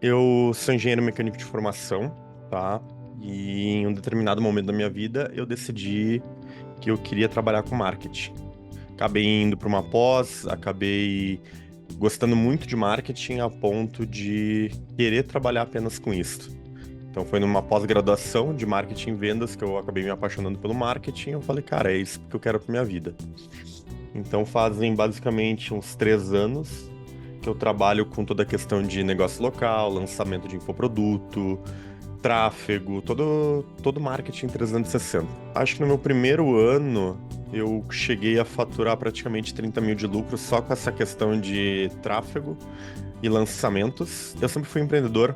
Eu sou engenheiro mecânico de formação, tá? E em um determinado momento da minha vida, eu decidi que eu queria trabalhar com marketing. Acabei indo para uma pós, acabei gostando muito de marketing a ponto de querer trabalhar apenas com isso. Então foi numa pós-graduação de marketing e vendas que eu acabei me apaixonando pelo marketing. Eu falei, cara, é isso que eu quero para minha vida. Então fazem basicamente uns 3 anos que eu trabalho com toda a questão de negócio local, lançamento de infoproduto, tráfego, todo marketing 360. Acho que no meu primeiro ano eu cheguei a faturar praticamente 30 mil de lucro só com essa questão de tráfego e lançamentos. Eu sempre fui empreendedor,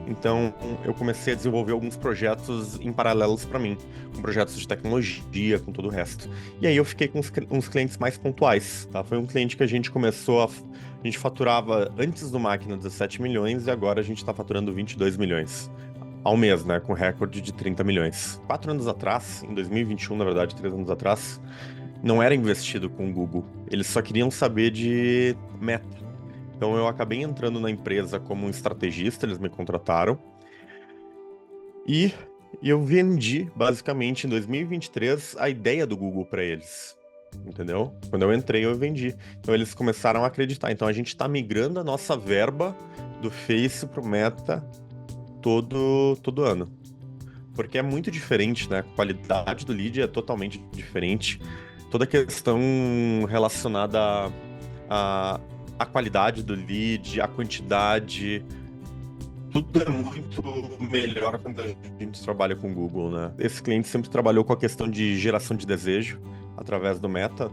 então eu comecei a desenvolver alguns projetos em paralelos para mim, com projetos de tecnologia, com todo o resto. E aí eu fiquei com uns clientes mais pontuais, tá? Foi um cliente que a gente começou a gente faturava antes do Máquina 17 milhões e agora a gente está faturando 22 milhões ao mês, né? Com recorde de 30 milhões. 4 anos atrás, em 2021, na verdade, 3 anos atrás, não era investido com o Google. Eles só queriam saber de meta. Então eu acabei entrando na empresa como um estrategista, eles me contrataram e eu vendi basicamente em 2023 a ideia do Google para eles. Entendeu? Quando eu entrei, eu vendi. Então eles começaram a acreditar. Então a gente está migrando a nossa verba do Face pro Meta todo ano. Porque é muito diferente, né? A qualidade do lead é totalmente diferente. Toda a questão relacionada à, à qualidade do lead, à quantidade, tudo é muito melhor quando a gente trabalha com o Google, né? Esse cliente sempre trabalhou com a questão de geração de desejo através do Meta.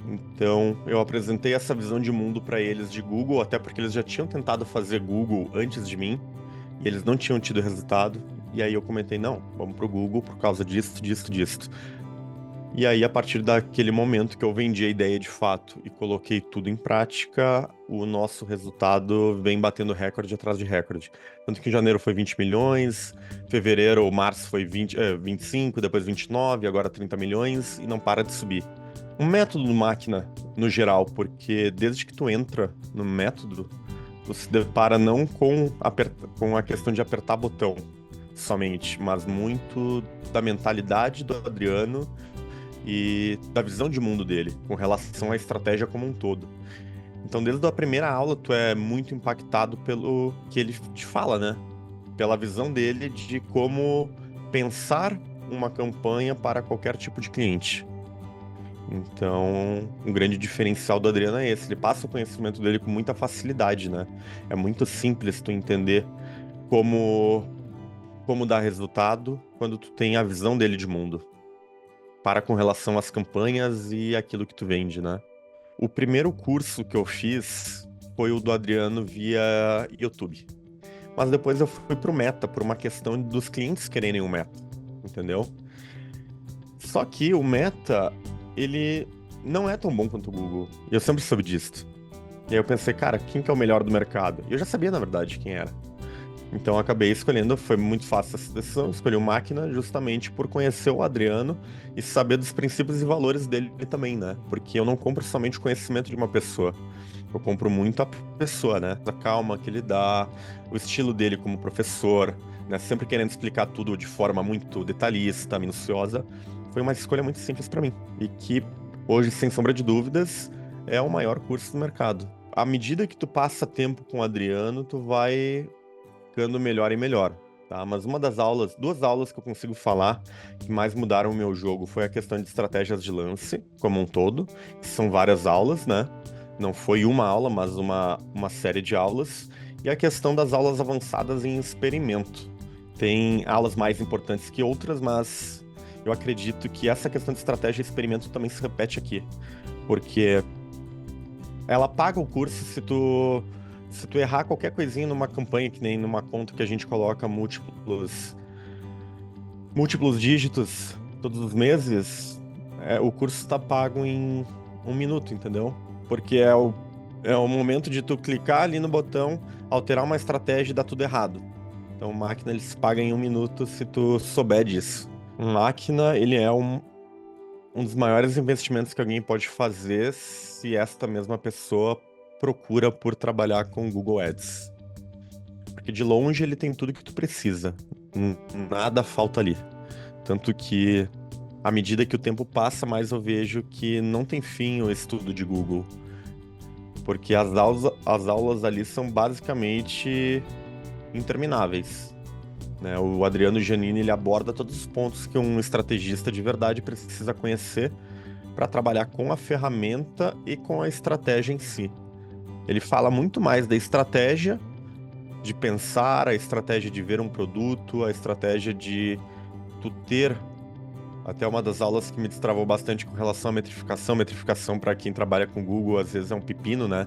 Então, eu apresentei essa visão de mundo para eles de Google, até porque eles já tinham tentado fazer Google antes de mim e eles não tinham tido resultado. E aí eu comentei, não, vamos pro Google por causa disso, disso, disso. E aí, a partir daquele momento que eu vendi a ideia de fato e coloquei tudo em prática, o nosso resultado vem batendo recorde atrás de recorde. Tanto que em janeiro foi 20 milhões, fevereiro ou março foi 25, depois 29, agora 30 milhões e não para de subir. Um método de máquina, no geral, porque desde que tu entra no método, tu se depara não com a questão de apertar botão somente, mas muito da mentalidade do Adriano e da visão de mundo dele, com relação à estratégia como um todo. Então, desde a primeira aula, tu é muito impactado pelo que ele te fala, né? Pela visão dele de como pensar uma campanha para qualquer tipo de cliente. Então, um grande diferencial do Adriano é esse. Ele passa o conhecimento dele com muita facilidade, né? É muito simples tu entender como, como dar resultado quando tu tem a visão dele de mundo, para com relação às campanhas e aquilo que tu vende, né? O primeiro curso que eu fiz foi o do Adriano via YouTube. Mas depois eu fui pro Meta, por uma questão dos clientes quererem o Meta, entendeu? Só que o Meta, ele não é tão bom quanto o Google. E eu sempre soube disso. E aí eu pensei, cara, quem que é o melhor do mercado? E eu já sabia, na verdade, quem era. Então eu acabei escolhendo, foi muito fácil essa decisão, escolhi o Máquina justamente por conhecer o Adriano e saber dos princípios e valores dele também, né? Porque eu não compro somente o conhecimento de uma pessoa, eu compro muito a pessoa, né? A calma que ele dá, o estilo dele como professor, né? Sempre querendo explicar tudo de forma muito detalhista, minuciosa. Foi uma escolha muito simples para mim e que hoje, sem sombra de dúvidas, é o maior curso do mercado. À medida que tu passa tempo com o Adriano, tu vai ficando melhor e melhor, tá? Mas uma das aulas, duas aulas que eu consigo falar que mais mudaram o meu jogo foi a questão de estratégias de lance, como um todo, que são várias aulas, né? Não foi uma aula, mas uma série de aulas. E a questão das aulas avançadas em experimento. Tem aulas mais importantes que outras, mas eu acredito que essa questão de estratégia e experimento também se repete aqui. Porque ela paga o curso se tu errar qualquer coisinha numa campanha, que nem numa conta que a gente coloca múltiplos dígitos todos os meses, o curso está pago em 1 minuto, entendeu? Porque é o momento de tu clicar ali no botão, alterar uma estratégia e dar tudo errado. Então, máquina, ele se paga em 1 minuto se tu souber disso. Máquina, ele é um dos maiores investimentos que alguém pode fazer se esta mesma pessoa procura por trabalhar com Google Ads. porque de longe ele tem tudo que tu precisa. Nada falta ali. Tanto que, à medida que o tempo passa, mais eu vejo que não tem fim o estudo de Google. Porque as aulas ali são basicamente intermináveis, né? O Adriano Giannini, ele aborda todos os pontos que um estrategista de verdade precisa conhecer para trabalhar com a ferramenta e com a estratégia em si. Ele fala muito mais da estratégia de pensar, a estratégia de ver um produto, a estratégia de tu ter. Até uma das aulas que me destravou bastante com relação à metrificação. Metrificação, para quem trabalha com Google, às vezes é um pepino, né?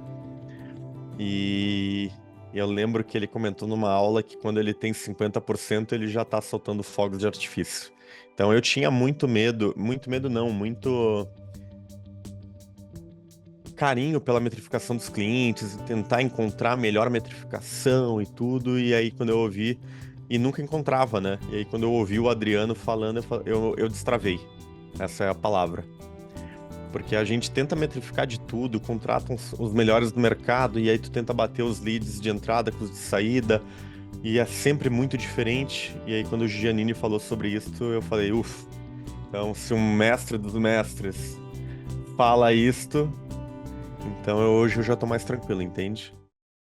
E eu lembro que ele comentou numa aula que quando ele tem 50%, ele já tá soltando fogos de artifício. Então eu tinha muito medo não, muito carinho pela metrificação dos clientes, e tentar encontrar a melhor metrificação e tudo. E aí quando eu ouvi, e nunca encontrava, né? E aí quando eu ouvi o Adriano falando, eu destravei. Essa é a palavra. Porque a gente tenta metrificar de tudo, contrata os melhores do mercado, e aí tu tenta bater os leads de entrada com os de saída, e é sempre muito diferente. E aí quando o Giannini falou sobre isso, eu falei, uff, então se um mestre dos mestres fala isto, então hoje eu já tô mais tranquilo, entende?